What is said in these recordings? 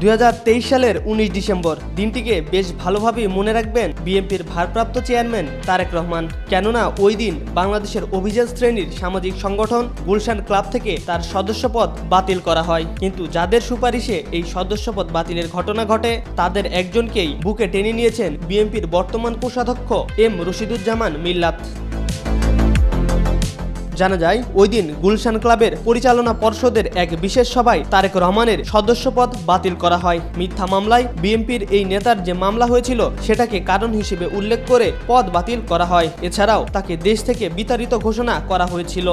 2023 সালের 19 ডিসেম্বর দিনটিকে বেশ ভালোভাবেই মনে রাখবেন বিএনপির ভারপ্রাপ্ত চেয়ারম্যান তারেক রহমান। কেননা ওই দিন বাংলাদেশের অভিজাত শ্রেণীর সামাজিক সংগঠন গুলশান ক্লাব থেকে তার সদস্যপদ বাতিল করা হয়। কিন্তু যাদের সুপারিশে এই সদস্যপদ বাতিলের ঘটনা ঘটে তাদের একজনকেই বুকে টেনে নিয়েছেন বিএনপির বর্তমান কোষাধ্যক্ষ এম রশিদুজ্জামান মিল্লাত। জানা যায় ওই দিন গুলশান ক্লাবের পরিচালনা পর্ষদের এক বিশেষ সভায় তারেক রহমানের সদস্যপদ বাতিল করা হয়। মিথ্যা মামলায় বিএনপির এই নেতার যে মামলা হয়েছিল সেটাকে কারণ হিসেবে উল্লেখ করে পদ বাতিল করা হয়। এছাড়াও তাকে দেশ থেকে বিতাড়িত ঘোষণা করা হয়েছিল।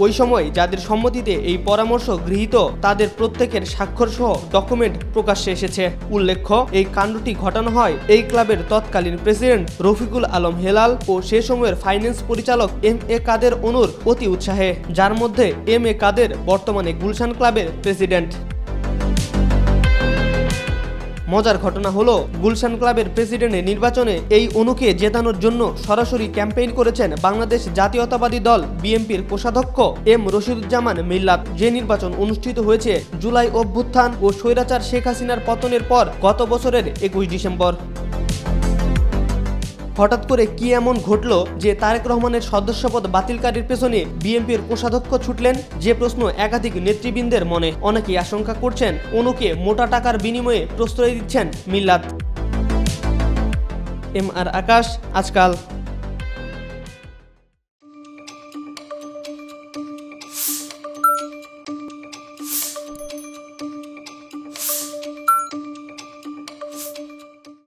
ওই সময় যাদের সম্মতিতে এই পরামর্শ গৃহীত তাদের প্রত্যেকের স্বাক্ষরসহ ডকুমেন্ট প্রকাশ্যে এসেছে। উল্লেখ্য, এই কাণ্ডটি ঘটানো হয় এই ক্লাবের তৎকালীন প্রেসিডেন্ট রফিকুল আলম হেলাল ও সে সময়ের ফাইন্যান্স পরিচালক এম এ কাদের অনুর অতি উৎসাহে, যার মধ্যে এম এ কাদের বর্তমানে গুলশান ক্লাবের প্রেসিডেন্ট। মজার ঘটনা হলো গুলশান ক্লাবের প্রেসিডেন্টের নির্বাচনে এই অনুকে জেতানোর জন্য সরাসরি ক্যাম্পেইন করেছেন বাংলাদেশ জাতীয়তাবাদী দল বিএনপির কোষাধ্যক্ষ এম রশিদুজ্জামান মিল্লাত। যে নির্বাচন অনুষ্ঠিত হয়েছে জুলাই অভ্যুত্থান ও স্বৈরাচার শেখ হাসিনার পতনের পর গত বছরের 21 ডিসেম্বর। হঠাৎ করে কি এমন ঘটলো যে তারেক রহমানের সদস্যপদ বাতিলকারীর পেছনে বিএনপির কোষাধ্যক্ষ ছুটলেন? যে প্রশ্ন একাধিক নেতৃবৃন্দের মনে। অনেকেই আশঙ্কা করছেন অনুকে মোটা টাকার বিনিময়ে প্রশ্রয় দিচ্ছেন মিল্লাত। এম আর আকাশ, আজকাল।